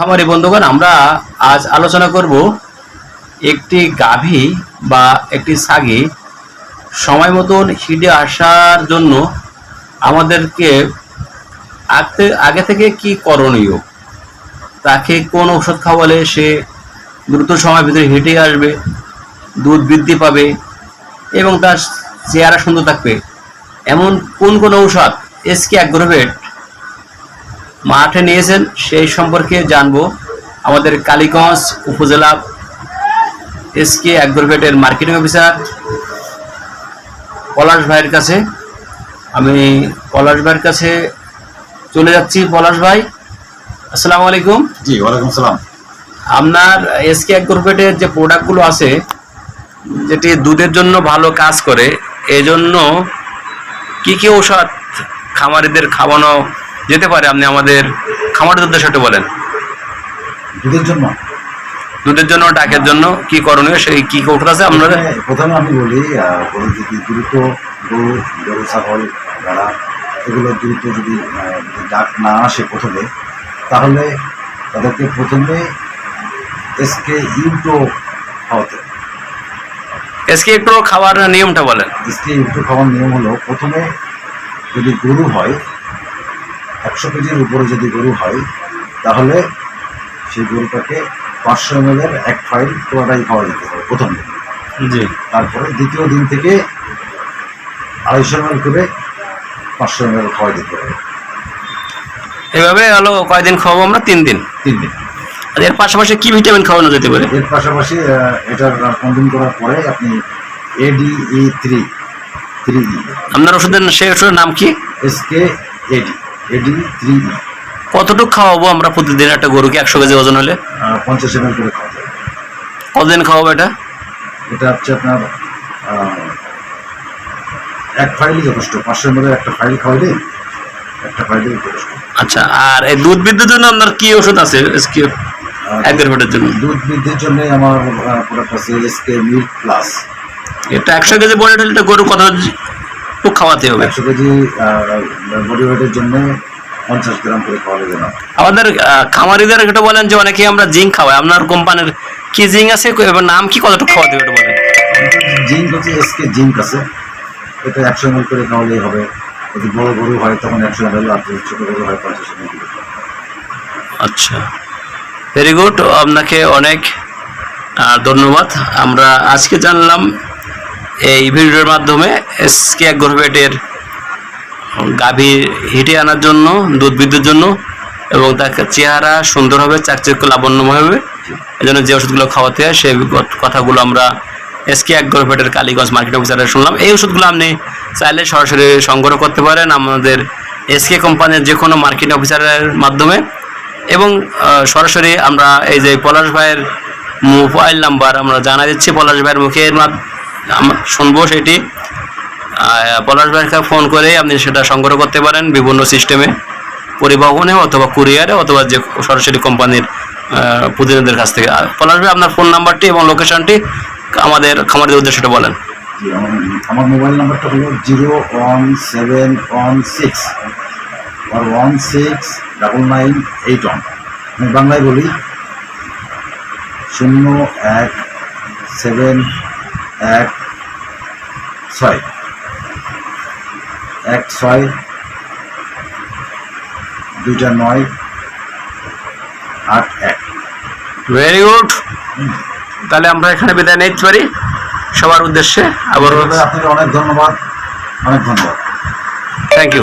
খামারি বন্ধুগণ, আমরা আজ আলোচনা করব একটি গাভী বা একটি ছাগি সময় মতন হিটে আসার জন্য আমাদেরকে আগে থেকে কি করণীয়, তাকে কোন ওষুধ খাওয়ালে সে দ্রুত সময়ের ভিতরে হিটে আসবে, দুধ বৃদ্ধি পাবে এবং তার চেহারা সুন্দর থাকবে, এমন কোন কোন ঔষধ এসকে অ্যাগ্রোভেট মাঠে নিয়েছেন সেই সম্পর্কে জানবো আমাদের কালীগঞ্জ উপজেলা এসকে অ্যাগ্রোভেটের মার্কেটিং অফিসার পলাশ ভাইয়ের কাছে। আমি পলাশ ভাইয়ের কাছে চলে যাচ্ছি। পলাশ ভাই, আসসালামু আলাইকুম। জি, ওয়ালাইকুম আসসালাম। আপনার এসকে অ্যাগ্রোভেটের যে প্রোডাক্টগুলো আছে, যেটি দুধের জন্য ভালো কাজ করে, এজন্য কি কি ঔষধ খামারিদের খাওয়ানো যেতে পারে, আপনি আমাদের খামারিদের উদ্দেশ্যে বলেন। দুধের জন্য ডাকের জন্য কি করণীয়, সেই কি ঔষধ আছে আপনাদের? প্রথমে আমি বলি, যদি দ্রুত গরু ছাগল ভেড়া এগুলো দ্রুত যদি ডাক না আসে প্রথমে, তাহলে তাদেরকে প্রথমে এসকে ইউটো খাওয়াতে। এসকে একটু খাওয়ার নিয়মটা বলেন। এসকে ইউটো খাওয়ার নিয়ম হলো, প্রথমে যদি গরু হয় 100 কেজির উপরে যদি গরু হয়, তাহলে সেই গরুটাকে 500 ml এক ফাইল পুরোটাই খাওয়া যেতে হবে প্রথম দিন। জি। তারপরে দ্বিতীয় দিন থেকে 250 ml করে 500 ml খাওয়া যেতে হবে। এভাবে হলো কয়দিন খাওয়াবো আমরা? 3 দিন। আর এর পাশাপাশি কি ভিটামিন খাওয়ানো যেতে পারে? এর পাশাপাশি এটার কন্টিনিউ করার পরে আপনি ADE3 আপনার ওষুধের সেই ওষুধের নাম কি? SK AD3। কতটুকু খাওয়াবো আমরা প্রতিদিন একটা গরুকে 100 কেজি ওজন হলে? 50 ml করে খাওয়াতে হবে। কতদিন খাওয়াবো এটা? এটা হচ্ছে আপনার এক ফাইলই যথেষ্ট। 500 ml একটা ফাইল খাওয়াইলে একটা ফাইলই যথেষ্ট। আচ্ছা, আর এই দুধ বৃদ্ধির জন্য আপনার কি ওষুধ আছে এসকে অ্যাগ্রোভেটের জন্য? দুধ বৃদ্ধির জন্য আমার প্রোডাক্ট আছে এসকে মিল্ক প্লাস। এটা 100 কেজি বডি ওয়েট গরু কত খাওয়াতে হবে? 100 কেজি বডি ওয়েটের জন্য 50 গ্রাম করে খাওয়ালে দেন। আমাদের খামারিদের একটু বলেন যে অনেকে আমরা জিঙ্ক খাওয়াই, আপনার কোম্পানির কি জিঙ্ক আছে, এবার নাম কি, কতটুকু খাওয়াতে হবে বলেন। জিঙ্ক হচ্ছে এসকে জিঙ্ক আছে, এটা 100 ml করে খাওয়ালেই হবে। যদি বড় গরু হয় তখন 100 ml, আর যদি ছোটো গরু হয় 50 ml। আচ্ছা, ভেরি গুড, আপনাকে অনেক ধন্যবাদ। আমরা আজকে জানলাম এই ভিডিওর মাধ্যমে এসকে অ্যাগ্রোভেটের গাভী হিটে আনার জন্য, দুধ বৃদ্ধির জন্য এবং তার চেহারা সুন্দর হবে, চাকচিক্য লাবণ্যময় হবে, এজন্য যে ওষুধগুলো খাওয়াতে হয় সেই কথাগুলো আমরা এসকে অ্যাগ্রোভেটের কালীগঞ্জ মার্কেট অফিসারে শুনলাম। এই ওষুধগুলো আপনি চাইলে সরাসরি সংগ্রহ করতে পারেন আমাদের এসকে কোম্পানির যে কোনো মার্কেট অফিসারের মাধ্যমে, এবং সরাসরি আমরা এই যে পলাশ ভাইয়ের মোবাইল নাম্বার আমরা জানা দিচ্ছি, পলাশ ভাইয়ের মুখের শুনবো সেটি। পলাশ ভাইকে ফোন করে আপনি সেটা সংগ্রহ করতে পারেন বিভিন্ন সিস্টেমে, পরিবহনে অথবা কুরিয়ারে অথবা যে সরাসরি কোম্পানির প্রতিনিধিদের কাছ থেকে। পলাশ ভাই, আপনার ফোন নাম্বারটি এবং লোকেশনটি আমাদের খামারিদের উদ্দেশ্যে বলেন। আমার মোবাইল নাম্বারটা হলো 01716 আর 169981। আমি বাংলায় বলি 01716 ভেরি গুড। তাহলে আমরা এখানে বিদায় নিতে পারি সবার উদ্দেশ্যে। আবার আপনাকে অনেক ধন্যবাদ, থ্যাংক ইউ।